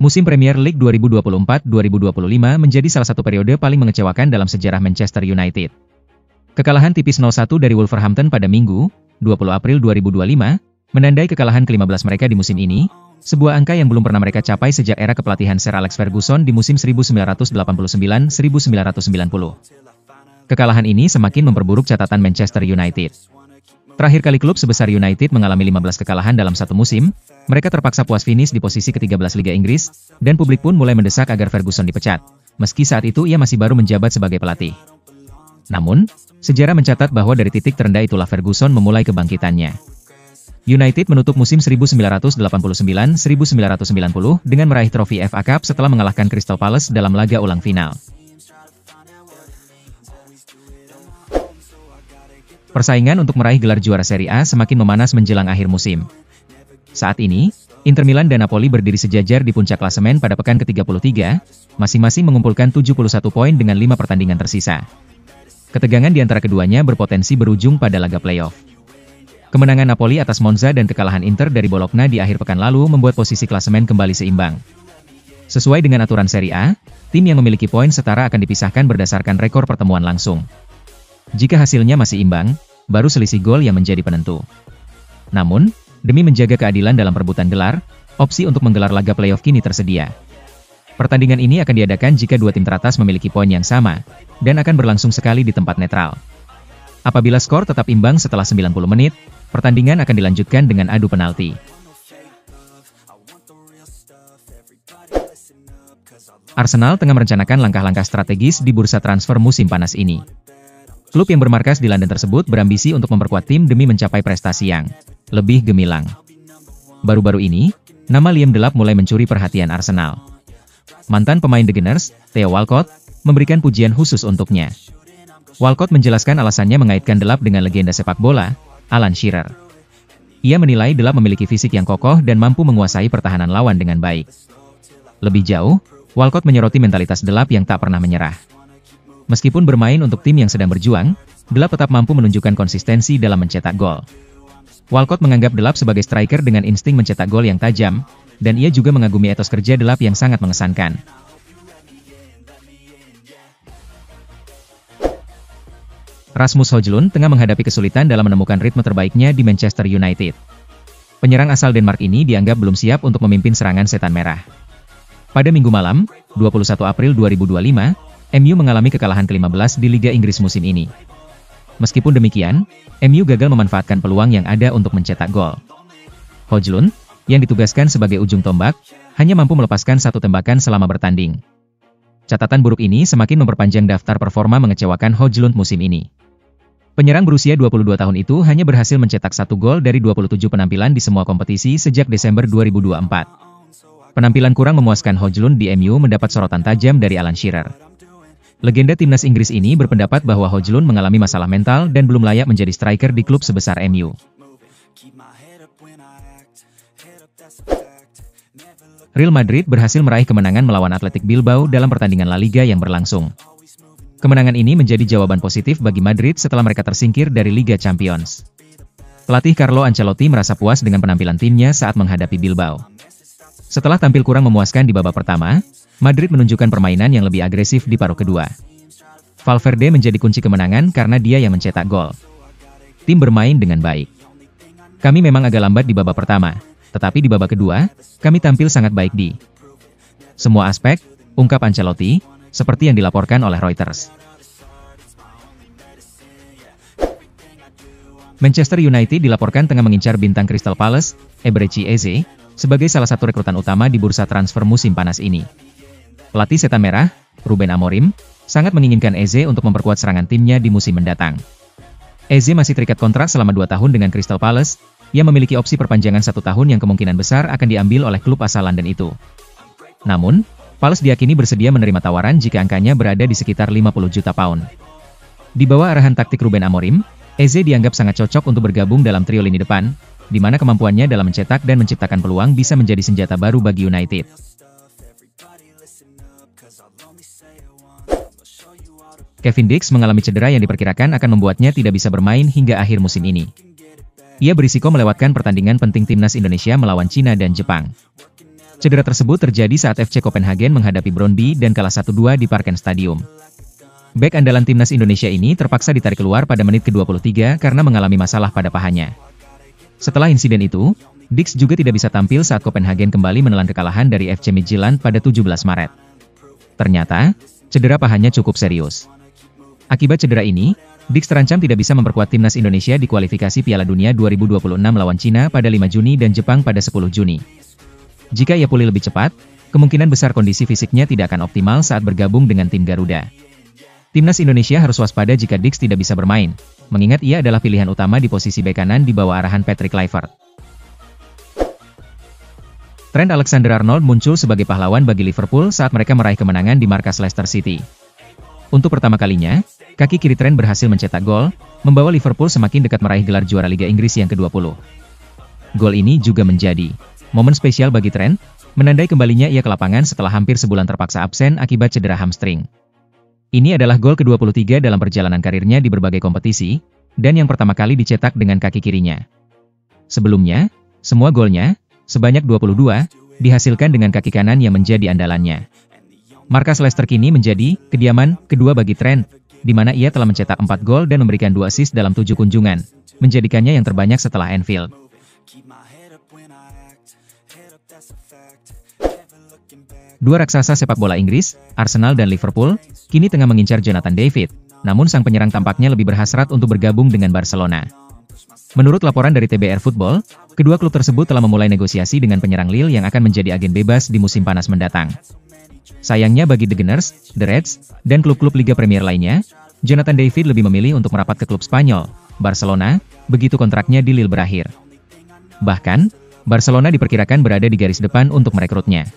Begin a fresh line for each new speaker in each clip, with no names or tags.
Musim Premier League 2024-2025 menjadi salah satu periode paling mengecewakan dalam sejarah Manchester United. Kekalahan tipis 0-1 dari Wolverhampton pada Minggu, 20 April 2025, menandai kekalahan ke-15 mereka di musim ini, sebuah angka yang belum pernah mereka capai sejak era kepelatihan Sir Alex Ferguson di musim 1989-1990. Kekalahan ini semakin memperburuk catatan Manchester United. Terakhir kali klub sebesar United mengalami 15 kekalahan dalam satu musim, mereka terpaksa puas finish di posisi ke-13 Liga Inggris, dan publik pun mulai mendesak agar Ferguson dipecat, meski saat itu ia masih baru menjabat sebagai pelatih. Namun, sejarah mencatat bahwa dari titik terendah itulah Ferguson memulai kebangkitannya. United menutup musim 1989-1990 dengan meraih trofi FA Cup setelah mengalahkan Crystal Palace dalam laga ulang final. Persaingan untuk meraih gelar juara Serie A semakin memanas menjelang akhir musim. Saat ini, Inter Milan dan Napoli berdiri sejajar di puncak klasemen pada pekan ke-33, masing-masing mengumpulkan 71 poin dengan 5 pertandingan tersisa. Ketegangan di antara keduanya berpotensi berujung pada laga playoff. Kemenangan Napoli atas Monza dan kekalahan Inter dari Bologna di akhir pekan lalu membuat posisi klasemen kembali seimbang. Sesuai dengan aturan Serie A, tim yang memiliki poin setara akan dipisahkan berdasarkan rekor pertemuan langsung. Jika hasilnya masih imbang, baru selisih gol yang menjadi penentu. Namun, demi menjaga keadilan dalam perebutan gelar, opsi untuk menggelar laga playoff kini tersedia. Pertandingan ini akan diadakan jika dua tim teratas memiliki poin yang sama, dan akan berlangsung sekali di tempat netral. Apabila skor tetap imbang setelah 90 menit, pertandingan akan dilanjutkan dengan adu penalti. Arsenal tengah merencanakan langkah-langkah strategis di bursa transfer musim panas ini. Klub yang bermarkas di London tersebut berambisi untuk memperkuat tim demi mencapai prestasi yang lebih gemilang. Baru-baru ini, nama Liam Delap mulai mencuri perhatian Arsenal. Mantan pemain The Gunners, Theo Walcott, memberikan pujian khusus untuknya. Walcott menjelaskan alasannya mengaitkan Delap dengan legenda sepak bola, Alan Shearer. Ia menilai Delap memiliki fisik yang kokoh dan mampu menguasai pertahanan lawan dengan baik. Lebih jauh, Walcott menyoroti mentalitas Delap yang tak pernah menyerah. Meskipun bermain untuk tim yang sedang berjuang, Delap tetap mampu menunjukkan konsistensi dalam mencetak gol. Walcott menganggap Delap sebagai striker dengan insting mencetak gol yang tajam, dan ia juga mengagumi etos kerja Delap yang sangat mengesankan. Rasmus Højlund tengah menghadapi kesulitan dalam menemukan ritme terbaiknya di Manchester United. Penyerang asal Denmark ini dianggap belum siap untuk memimpin serangan setan merah. Pada Minggu malam, 21 April 2025, MU mengalami kekalahan ke-15 di Liga Inggris musim ini. Meskipun demikian, MU gagal memanfaatkan peluang yang ada untuk mencetak gol. Højlund, yang ditugaskan sebagai ujung tombak, hanya mampu melepaskan satu tembakan selama bertanding. Catatan buruk ini semakin memperpanjang daftar performa mengecewakan Højlund musim ini. Penyerang berusia 22 tahun itu hanya berhasil mencetak 1 gol dari 27 penampilan di semua kompetisi sejak Desember 2024. Penampilan kurang memuaskan Højlund di MU mendapat sorotan tajam dari Alan Shearer. Legenda timnas Inggris ini berpendapat bahwa Højlund mengalami masalah mental dan belum layak menjadi striker di klub sebesar MU. Real Madrid berhasil meraih kemenangan melawan Athletic Bilbao dalam pertandingan La Liga yang berlangsung. Kemenangan ini menjadi jawaban positif bagi Madrid setelah mereka tersingkir dari Liga Champions. Pelatih Carlo Ancelotti merasa puas dengan penampilan timnya saat menghadapi Bilbao. Setelah tampil kurang memuaskan di babak pertama, Madrid menunjukkan permainan yang lebih agresif di paruh kedua. Valverde menjadi kunci kemenangan karena dia yang mencetak gol. Tim bermain dengan baik. Kami memang agak lambat di babak pertama, tetapi di babak kedua, kami tampil sangat baik di semua aspek, ungkap Ancelotti, seperti yang dilaporkan oleh Reuters. Manchester United dilaporkan tengah mengincar bintang Crystal Palace, Eberechi Eze, sebagai salah satu rekrutan utama di bursa transfer musim panas ini. Pelatih setan merah, Ruben Amorim, sangat menginginkan Eze untuk memperkuat serangan timnya di musim mendatang. Eze masih terikat kontrak selama 2 tahun dengan Crystal Palace, yang memiliki opsi perpanjangan 1 tahun yang kemungkinan besar akan diambil oleh klub asal London itu. Namun, Palace diyakini bersedia menerima tawaran jika angkanya berada di sekitar 50 juta pound. Di bawah arahan taktik Ruben Amorim, Eze dianggap sangat cocok untuk bergabung dalam trio lini depan, di mana kemampuannya dalam mencetak dan menciptakan peluang bisa menjadi senjata baru bagi United. Kevin Dix mengalami cedera yang diperkirakan akan membuatnya tidak bisa bermain hingga akhir musim ini. Ia berisiko melewatkan pertandingan penting timnas Indonesia melawan Cina dan Jepang. Cedera tersebut terjadi saat FC Copenhagen menghadapi Brøndby dan kalah 1-2 di Parken Stadium. Bek andalan timnas Indonesia ini terpaksa ditarik keluar pada menit ke-23 karena mengalami masalah pada pahanya. Setelah insiden itu, Dix juga tidak bisa tampil saat Copenhagen kembali menelan kekalahan dari FC Midtjylland pada 17 Maret. Ternyata, cedera pahanya cukup serius. Akibat cedera ini, Dix terancam tidak bisa memperkuat timnas Indonesia di kualifikasi Piala Dunia 2026 lawan Cina pada 5 Juni dan Jepang pada 10 Juni. Jika ia pulih lebih cepat, kemungkinan besar kondisi fisiknya tidak akan optimal saat bergabung dengan tim Garuda. Timnas Indonesia harus waspada jika Dix tidak bisa bermain, mengingat ia adalah pilihan utama di posisi bek kanan di bawah arahan Patrick Kluivert. Trent Alexander-Arnold muncul sebagai pahlawan bagi Liverpool saat mereka meraih kemenangan di markas Leicester City. Untuk pertama kalinya, kaki kiri Trent berhasil mencetak gol, membawa Liverpool semakin dekat meraih gelar juara Liga Inggris yang ke-20. Gol ini juga menjadi momen spesial bagi Trent, menandai kembalinya ia ke lapangan setelah hampir sebulan terpaksa absen akibat cedera hamstring. Ini adalah gol ke-23 dalam perjalanan karirnya di berbagai kompetisi, dan yang pertama kali dicetak dengan kaki kirinya. Sebelumnya, semua golnya, sebanyak 22, dihasilkan dengan kaki kanan yang menjadi andalannya. Markas Leicester kini menjadi kediaman kedua bagi Trent, di mana ia telah mencetak 4 gol dan memberikan 2 assist dalam 7 kunjungan, menjadikannya yang terbanyak setelah Anfield. Dua raksasa sepak bola Inggris, Arsenal dan Liverpool, kini tengah mengincar Jonathan David, namun sang penyerang tampaknya lebih berhasrat untuk bergabung dengan Barcelona. Menurut laporan dari TBR Football, kedua klub tersebut telah memulai negosiasi dengan penyerang Lille yang akan menjadi agen bebas di musim panas mendatang. Sayangnya bagi The Gunners, The Reds, dan klub-klub Liga Premier lainnya, Jonathan David lebih memilih untuk merapat ke klub Spanyol, Barcelona, begitu kontraknya di Lille berakhir. Bahkan, Barcelona diperkirakan berada di garis depan untuk merekrutnya.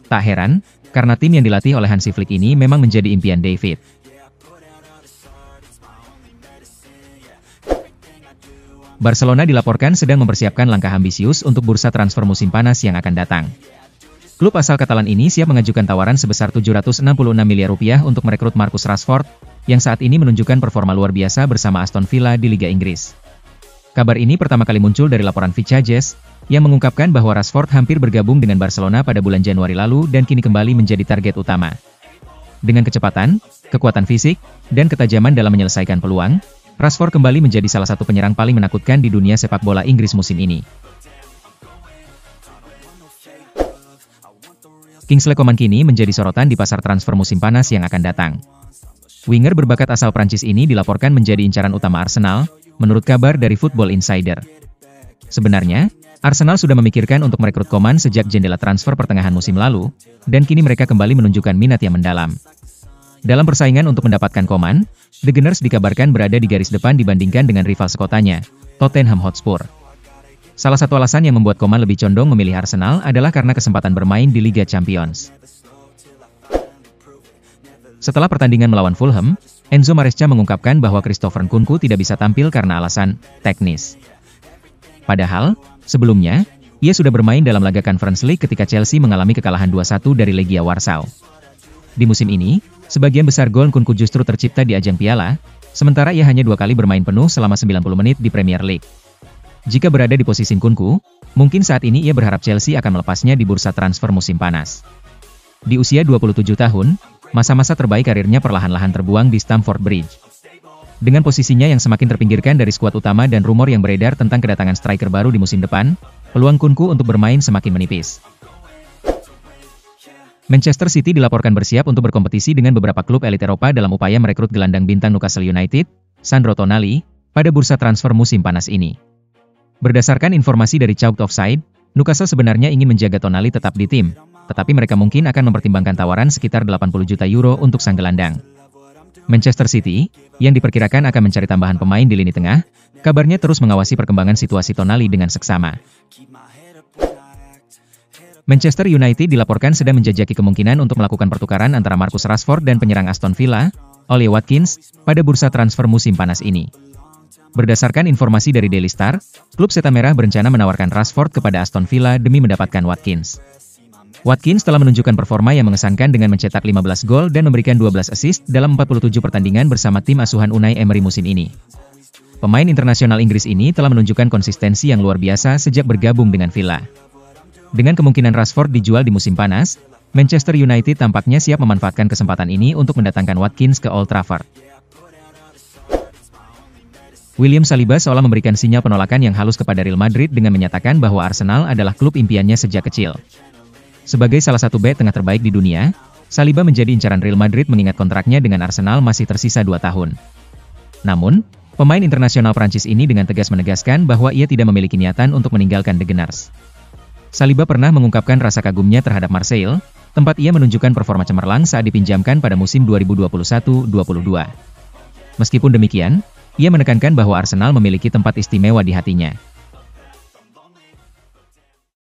Tak heran, karena tim yang dilatih oleh Hansi Flick ini memang menjadi impian David. Barcelona dilaporkan sedang mempersiapkan langkah ambisius untuk bursa transfer musim panas yang akan datang. Klub asal Katalan ini siap mengajukan tawaran sebesar 766 miliar rupiah untuk merekrut Marcus Rashford, yang saat ini menunjukkan performa luar biasa bersama Aston Villa di Liga Inggris. Kabar ini pertama kali muncul dari laporan Vichages, yang mengungkapkan bahwa Rashford hampir bergabung dengan Barcelona pada bulan Januari lalu dan kini kembali menjadi target utama. Dengan kecepatan, kekuatan fisik, dan ketajaman dalam menyelesaikan peluang, Rashford kembali menjadi salah satu penyerang paling menakutkan di dunia sepak bola Inggris musim ini. Kingsley Coman kini menjadi sorotan di pasar transfer musim panas yang akan datang. Winger berbakat asal Prancis ini dilaporkan menjadi incaran utama Arsenal, menurut kabar dari Football Insider. Sebenarnya, Arsenal sudah memikirkan untuk merekrut Coman sejak jendela transfer pertengahan musim lalu, dan kini mereka kembali menunjukkan minat yang mendalam. Dalam persaingan untuk mendapatkan Coman, The Gunners dikabarkan berada di garis depan dibandingkan dengan rival sekotanya, Tottenham Hotspur. Salah satu alasan yang membuat Coman lebih condong memilih Arsenal adalah karena kesempatan bermain di Liga Champions. Setelah pertandingan melawan Fulham, Enzo Maresca mengungkapkan bahwa Christopher Nkunku tidak bisa tampil karena alasan teknis. Padahal, sebelumnya, ia sudah bermain dalam laga Conference League ketika Chelsea mengalami kekalahan 2-1 dari Legia Warsaw. Di musim ini, sebagian besar gol Nkunku justru tercipta di ajang piala, sementara ia hanya 2 kali bermain penuh selama 90 menit di Premier League. Jika berada di posisi Nkunku, mungkin saat ini ia berharap Chelsea akan melepasnya di bursa transfer musim panas. Di usia 27 tahun, masa-masa terbaik karirnya perlahan-lahan terbuang di Stamford Bridge. Dengan posisinya yang semakin terpinggirkan dari skuad utama dan rumor yang beredar tentang kedatangan striker baru di musim depan, peluang Nkunku untuk bermain semakin menipis. Manchester City dilaporkan bersiap untuk berkompetisi dengan beberapa klub elit Eropa dalam upaya merekrut gelandang bintang Newcastle United, Sandro Tonali, pada bursa transfer musim panas ini. Berdasarkan informasi dari Chalked Offside, Newcastle sebenarnya ingin menjaga Tonali tetap di tim, tetapi mereka mungkin akan mempertimbangkan tawaran sekitar 80 juta euro untuk sang gelandang. Manchester City, yang diperkirakan akan mencari tambahan pemain di lini tengah, kabarnya terus mengawasi perkembangan situasi Tonali dengan seksama. Manchester United dilaporkan sedang menjajaki kemungkinan untuk melakukan pertukaran antara Marcus Rashford dan penyerang Aston Villa, Ollie Watkins, pada bursa transfer musim panas ini. Berdasarkan informasi dari Daily Star, klub Setan Merah berencana menawarkan Rashford kepada Aston Villa demi mendapatkan Watkins. Watkins telah menunjukkan performa yang mengesankan dengan mencetak 15 gol dan memberikan 12 assist dalam 47 pertandingan bersama tim asuhan Unai Emery musim ini. Pemain internasional Inggris ini telah menunjukkan konsistensi yang luar biasa sejak bergabung dengan Villa. Dengan kemungkinan Rashford dijual di musim panas, Manchester United tampaknya siap memanfaatkan kesempatan ini untuk mendatangkan Watkins ke Old Trafford. William Saliba seolah memberikan sinyal penolakan yang halus kepada Real Madrid dengan menyatakan bahwa Arsenal adalah klub impiannya sejak kecil. Sebagai salah satu bek tengah terbaik di dunia, Saliba menjadi incaran Real Madrid mengingat kontraknya dengan Arsenal masih tersisa 2 tahun. Namun, pemain internasional Prancis ini dengan tegas menegaskan bahwa ia tidak memiliki niatan untuk meninggalkan The Gunners. Saliba pernah mengungkapkan rasa kagumnya terhadap Marseille, tempat ia menunjukkan performa cemerlang saat dipinjamkan pada musim 2021-22. Meskipun demikian, ia menekankan bahwa Arsenal memiliki tempat istimewa di hatinya.